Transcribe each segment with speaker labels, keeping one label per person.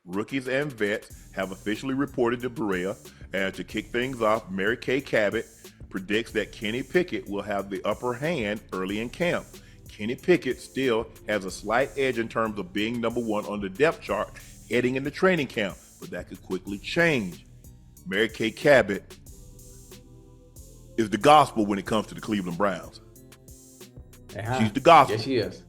Speaker 1: Rookies and vets have officially reported to Berea, and to kick things off, Mary Kay Cabot predicts that Kenny Pickett will have the upper hand early in camp. Kenny Pickett still has a slight edge in terms of being number one on the depth chart heading into training camp, but that could quickly change. Mary Kay Cabot is the gospel when it comes to the Cleveland Browns. She's the gospel.
Speaker 2: Yes, she is.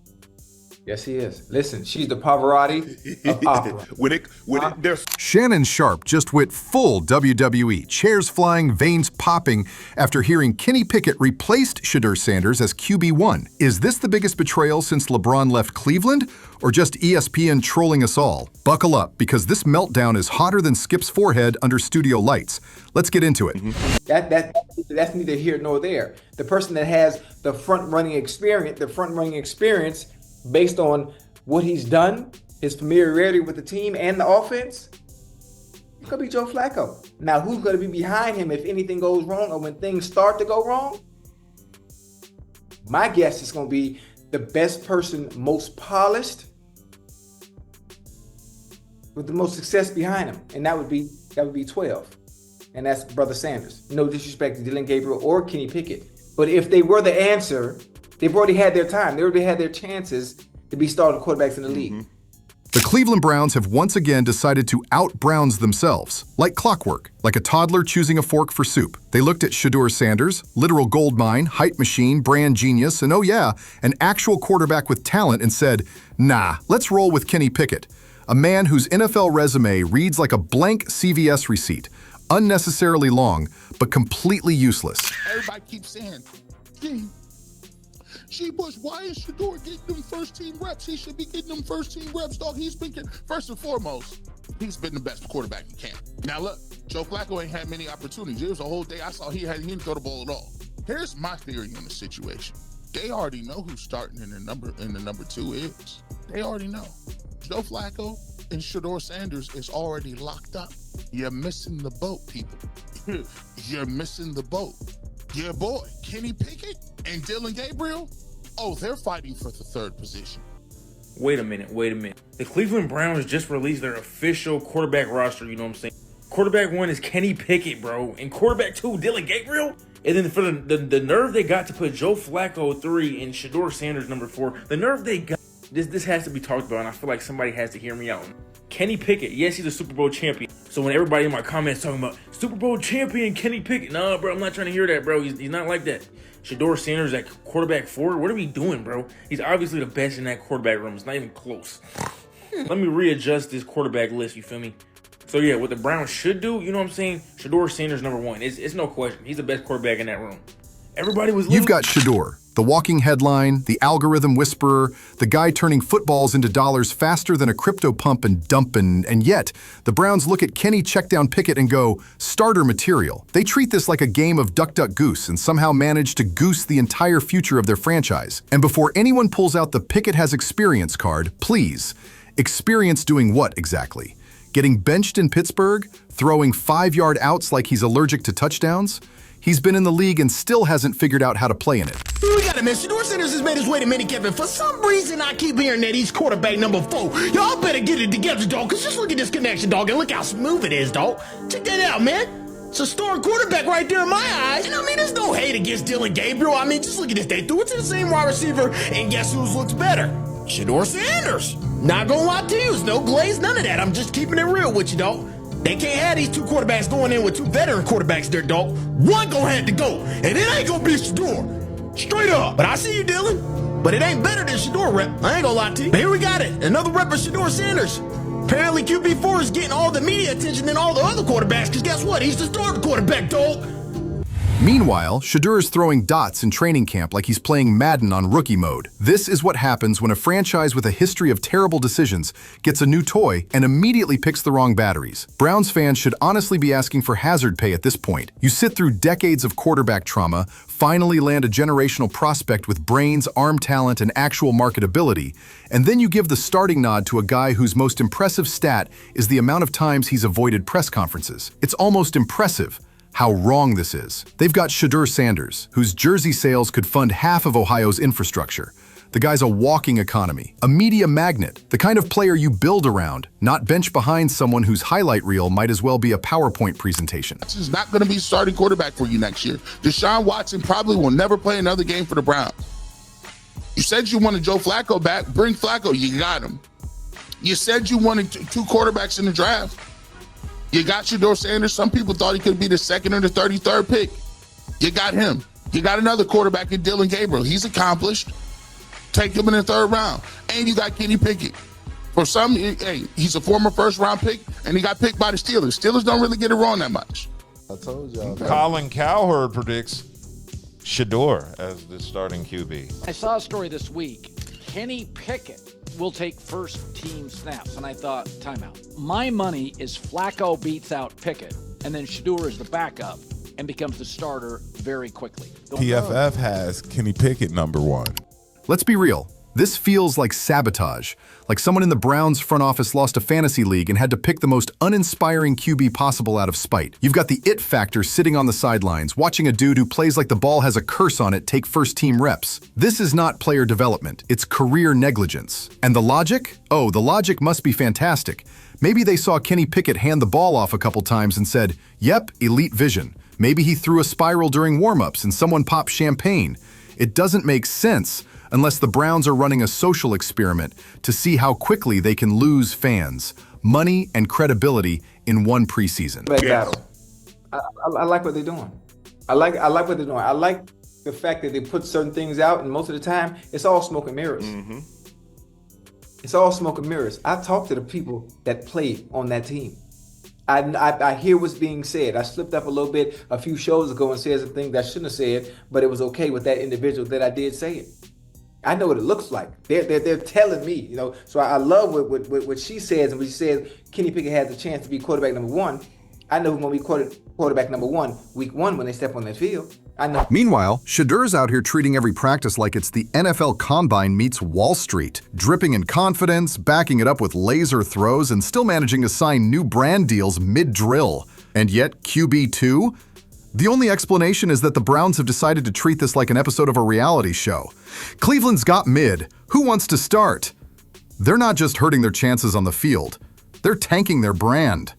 Speaker 2: Yes, he is. Listen, she's the Pavarotti of opera.
Speaker 1: There's
Speaker 3: Shannon Sharpe just went full WWE, chairs flying, veins popping, after hearing Kenny Pickett replaced Shedeur Sanders as QB1. Is this the biggest betrayal since LeBron left Cleveland, or just ESPN trolling us all? Buckle up, because this meltdown is hotter than Skip's forehead under studio lights. Let's get into it.
Speaker 2: That's neither here nor there. The person that has the front-running experience, based on what he's done, his familiarity with the team and the offense, it's going to be Joe Flacco. Now, who's going to be behind him if anything goes wrong or when things start to go wrong? My guess is going to be the best person, most polished, with the most success behind him, and that would be 12. And that's Brother Sanders. No disrespect to Dylan Gabriel or Kenny Pickett. But if they were the answer, they've already had their time. They already had their chances to be starting quarterbacks in the league.
Speaker 3: The Cleveland Browns have once again decided to out-Browns themselves, like clockwork, like a toddler choosing a fork for soup. They looked at Shedeur Sanders, literal gold mine, hype machine, brand genius, and oh yeah, an actual quarterback with talent, and said, nah, let's roll with Kenny Pickett, a man whose NFL resume reads like a blank CVS receipt, unnecessarily long, but completely useless.
Speaker 4: Everybody keeps saying, Gee, Bush, why is Shedeur getting them first-team reps? He should be getting them first-team reps, dog. He's been, first and foremost, he's been the best quarterback in camp. Now, look, Joe Flacco ain't had many opportunities. There was a whole day I saw he didn't throw the ball at all. Here's my theory on the situation. They already know who's starting in the number two is. They already know. Joe Flacco and Shedeur Sanders is already locked up. You're missing the boat, people. You're missing the boat. Yeah, boy, Kenny Pickett and Dylan Gabriel, they're fighting for the third position.
Speaker 5: Wait a minute. The Cleveland Browns just released their official quarterback roster, you know what I'm saying? Quarterback 1 is Kenny Pickett, bro. And quarterback 2, Dylan Gabriel? And then for the nerve they got to put Joe Flacco 3 and Shedeur Sanders number 4, the nerve they got, this has to be talked about, and I feel like somebody has to hear me out. Kenny Pickett, yes, he's a Super Bowl champion. So when everybody in my comments talking about Super Bowl champion Kenny Pickett, nah, bro, I'm not trying to hear that, bro. He's not like that. Shedeur Sanders at quarterback 4, what are we doing, bro? He's obviously the best in that quarterback room. It's not even close. Let me readjust this quarterback list, you feel me? So yeah, what the Browns should do, you know what I'm saying? Shedeur Sanders number 1. It's no question. He's the best quarterback in that room. Everybody was
Speaker 3: You've got Shedeur, the walking headline, the algorithm whisperer, the guy turning footballs into dollars faster than a crypto pump and dump, and yet, the Browns look at Kenny checkdown Pickett and go, starter material. They treat this like a game of duck, duck, goose and somehow manage to goose the entire future of their franchise. And before anyone pulls out the Pickett has experience card, please, experience doing what exactly? Getting benched in Pittsburgh? Throwing 5-yard outs like he's allergic to touchdowns? He's been in the league and still hasn't figured out how to play in it.
Speaker 6: We got it, man. Shedeur Sanders has made his way to minicamp, and for some reason, I keep hearing that he's quarterback number 4. Y'all better get it together, dog, because just look at this connection, dog, and look how smooth it is, dog. Check that out, man. It's a starting quarterback right there in my eyes. And I mean, there's no hate against Dylan Gabriel. I mean, just look at this. They threw it to the same wide receiver, and guess who looks better? Shedeur Sanders. Not gonna lie to you, there's no glaze, none of that. I'm just keeping it real with you, dog. They can't have these two quarterbacks going in with two veteran quarterbacks there, dog. One gonna have to go, and it ain't gonna be Shedeur. Straight up. But I see you, Dylan. But it ain't better than Shedeur rep. I ain't gonna lie to you. But here we got it. Another rep of Shedeur Sanders. Apparently QB4 is getting all the media attention than all the other quarterbacks, because guess what? He's the starting quarterback, dog.
Speaker 3: Meanwhile, Shedeur is throwing dots in training camp like he's playing Madden on rookie mode. This is what happens when a franchise with a history of terrible decisions gets a new toy and immediately picks the wrong batteries. Browns fans should honestly be asking for hazard pay at this point. You sit through decades of quarterback trauma, finally land a generational prospect with brains, arm talent, and actual marketability, and then you give the starting nod to a guy whose most impressive stat is the amount of times he's avoided press conferences. It's almost impressive how wrong this is. They've got Shedeur Sanders, whose jersey sales could fund half of Ohio's infrastructure. The guy's a walking economy, a media magnet, the kind of player you build around, not bench behind someone whose highlight reel might as well be a PowerPoint presentation.
Speaker 4: He's not going to be starting quarterback for you next year. Deshaun Watson probably will never play another game for the Browns. You said you wanted Joe Flacco back. Bring Flacco. You got him. You said you wanted two quarterbacks in the draft. You got Shedeur Sanders. Some people thought he could be the second or the 33rd pick. You got him. You got another quarterback in Dylan Gabriel. He's accomplished. Take him in the 3rd round. And you got Kenny Pickett. For some, hey, he's a former first-round pick, and he got picked by the Steelers. Steelers don't really get it wrong that much.
Speaker 7: I told y'all.
Speaker 8: Colin Cowherd predicts Shedeur as the starting QB.
Speaker 9: I saw a story this week. Kenny Pickett will take first-team snaps, and I thought, timeout. My money is Flacco beats out Pickett, and then Shedeur is the backup and becomes the starter very quickly.
Speaker 7: PFF has Kenny Pickett #1.
Speaker 3: Let's be real. This feels like sabotage, like someone in the Browns front office lost a fantasy league and had to pick the most uninspiring QB possible out of spite. You've got the it factor sitting on the sidelines, watching a dude who plays like the ball has a curse on it take first-team reps. This is not player development, it's career negligence. And the logic? Oh, the logic must be fantastic. Maybe they saw Kenny Pickett hand the ball off a couple times and said, yep, elite vision. Maybe he threw a spiral during warm-ups and someone popped champagne. It doesn't make sense unless the Browns are running a social experiment to see how quickly they can lose fans, money, and credibility in one preseason.
Speaker 2: Battle. I like what they're doing. I like what they're doing. I like the fact that they put certain things out, and most of the time, it's all smoke and mirrors.
Speaker 1: Mm-hmm.
Speaker 2: It's all smoke and mirrors. I talk to the people that play on that team. I hear what's being said. I slipped up a little bit a few shows ago and said some things that I shouldn't have said, but it was okay with that individual that I did say it. I know what it looks like. They're telling me, you know. So I love what she says, and when she says Kenny Pickett has a chance to be quarterback #1. I know who's going to be quarterback #1 week 1 when they step on that field. I know.
Speaker 3: Meanwhile, Shedeur's out here treating every practice like it's the NFL Combine meets Wall Street, dripping in confidence, backing it up with laser throws, and still managing to sign new brand deals mid-drill. And yet, QB2? The only explanation is that the Browns have decided to treat this like an episode of a reality show. Cleveland's got mid. Who wants to start? They're not just hurting their chances on the field. They're tanking their brand.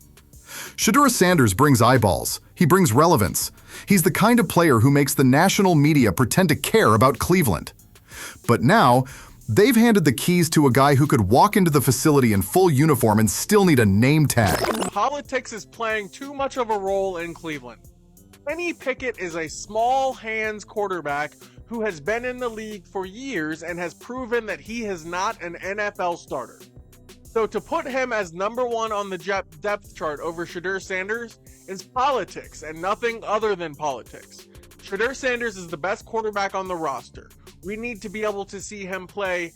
Speaker 3: Shedeur Sanders brings eyeballs. He brings relevance. He's the kind of player who makes the national media pretend to care about Cleveland. But now, they've handed the keys to a guy who could walk into the facility in full uniform and still need a name tag.
Speaker 10: Politics is playing too much of a role in Cleveland. Kenny Pickett is a small hands quarterback who has been in the league for years and has proven that he is not an NFL starter. So to put him as #1 on the depth chart over Shedeur Sanders is politics and nothing other than politics. Shedeur Sanders is the best quarterback on the roster. We need to be able to see him play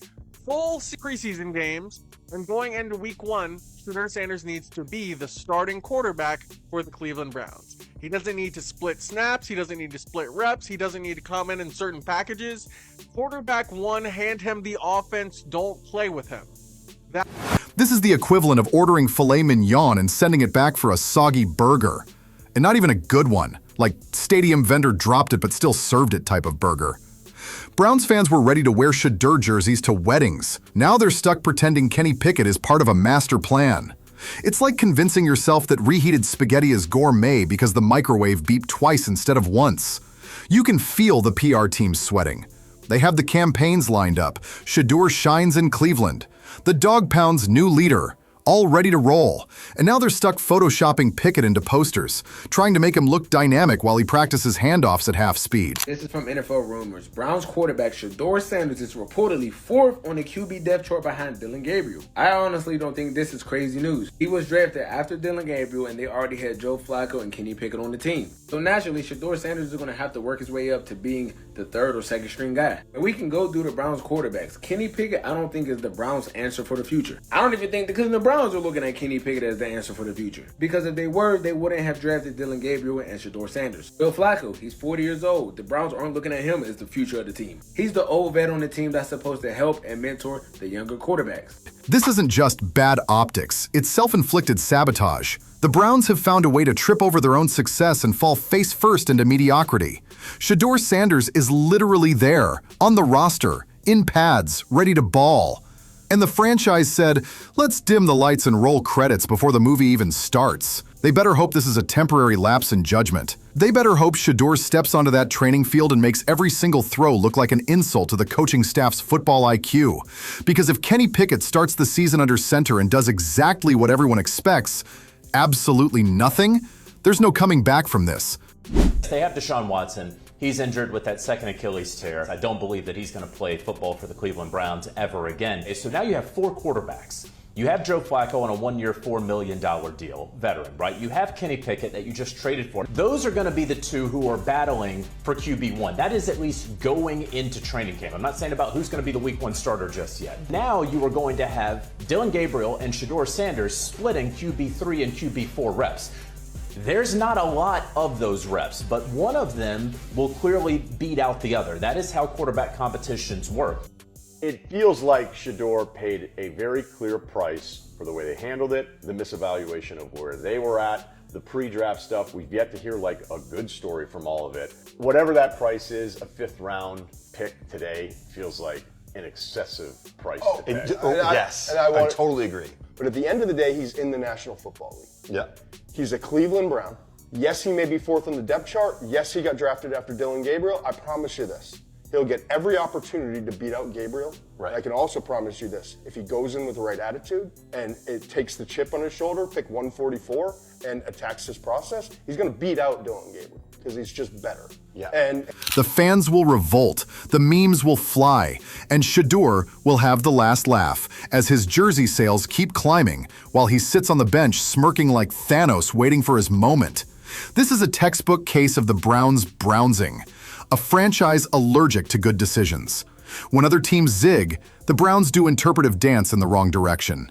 Speaker 10: full preseason games, and going into week 1, Shedeur Sanders needs to be the starting quarterback for the Cleveland Browns. He doesn't need to split snaps, he doesn't need to split reps, he doesn't need to come in certain packages. Quarterback 1, hand him the offense, don't play with him.
Speaker 3: This is the equivalent of ordering filet mignon and sending it back for a soggy burger. And not even a good one, like stadium vendor dropped it but still served it type of burger. Browns fans were ready to wear Shedeur jerseys to weddings. Now they're stuck pretending Kenny Pickett is part of a master plan. It's like convincing yourself that reheated spaghetti is gourmet because the microwave beeped twice instead of once. You can feel the PR team sweating. They have the campaigns lined up. Shedeur shines in Cleveland. The Dog Pound's new leader, all ready to roll. And now they're stuck photoshopping Pickett into posters, trying to make him look dynamic while he practices handoffs at half speed.
Speaker 11: This is from NFL Rumors. Browns quarterback Shedeur Sanders is reportedly 4th on the QB depth chart behind Dylan Gabriel. I honestly don't think this is crazy news. He was drafted after Dylan Gabriel, and they already had Joe Flacco and Kenny Pickett on the team. So naturally, Shedeur Sanders is going to have to work his way up to being the 3rd or 2nd string guy. And we can go through the Browns quarterbacks. Kenny Pickett, I don't think is the Browns' answer for the future. I don't even think the Browns are looking at Kenny Pickett as the answer for the future. Because if they were, they wouldn't have drafted Dylan Gabriel and Shedeur Sanders. Joe Flacco, he's 40 years old. The Browns aren't looking at him as the future of the team. He's the old vet on the team that's supposed to help and mentor the younger quarterbacks.
Speaker 3: This isn't just bad optics, it's self-inflicted sabotage. The Browns have found a way to trip over their own success and fall face first into mediocrity. Shedeur Sanders is literally there, on the roster, in pads, ready to ball. And the franchise said, let's dim the lights and roll credits before the movie even starts. They better hope this is a temporary lapse in judgment. They better hope Shedeur steps onto that training field and makes every single throw look like an insult to the coaching staff's football IQ. Because if Kenny Pickett starts the season under center and does exactly what everyone expects, absolutely nothing, there's no coming back from this.
Speaker 12: They have Deshaun Watson. He's injured with that second Achilles tear. I don't believe that he's going to play football for the Cleveland Browns ever again. So now you have 4 quarterbacks. You have Joe Flacco on a 1-year, $4 million deal, veteran, right? You have Kenny Pickett that you just traded for. Those are going to be the 2 who are battling for QB1. That is at least going into training camp. I'm not saying about who's going to be the week 1 starter just yet. Now you are going to have Dillon Gabriel and Shedeur Sanders splitting QB3 and QB4 reps. There's not a lot of those reps, but one of them will clearly beat out the other. That is how quarterback competitions work.
Speaker 13: It feels like Shedeur paid a very clear price for the way they handled it, the misevaluation of where they were at, the pre-draft stuff. We've yet to hear like a good story from all of it. Whatever that price is, a 5th round pick today feels like an excessive price to pay.
Speaker 14: Yes, and I totally agree.
Speaker 15: But at the end of the day, he's in the National Football League.
Speaker 14: Yeah.
Speaker 15: He's a Cleveland Brown. Yes, he may be 4th on the depth chart. Yes, he got drafted after Dillon Gabriel. I promise you this. He'll get every opportunity to beat out Gabriel.
Speaker 14: Right.
Speaker 15: I can also promise you this. If he goes in with the right attitude and it takes the chip on his shoulder, pick 144, and attacks his process, he's going to beat out Dillon Gabriel because he's just better.
Speaker 14: Yeah.
Speaker 15: And
Speaker 3: the fans will revolt, the memes will fly, and Shedeur will have the last laugh as his jersey sales keep climbing while he sits on the bench smirking like Thanos waiting for his moment. This is a textbook case of the Browns brownsing, a franchise allergic to good decisions. When other teams zig, the Browns do interpretive dance in the wrong direction.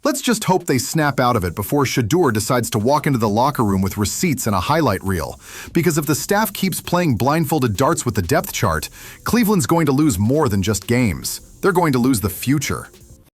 Speaker 3: Let's just hope they snap out of it before Shedeur decides to walk into the locker room with receipts and a highlight reel. Because if the staff keeps playing blindfolded darts with the depth chart, Cleveland's going to lose more than just games. They're going to lose the future.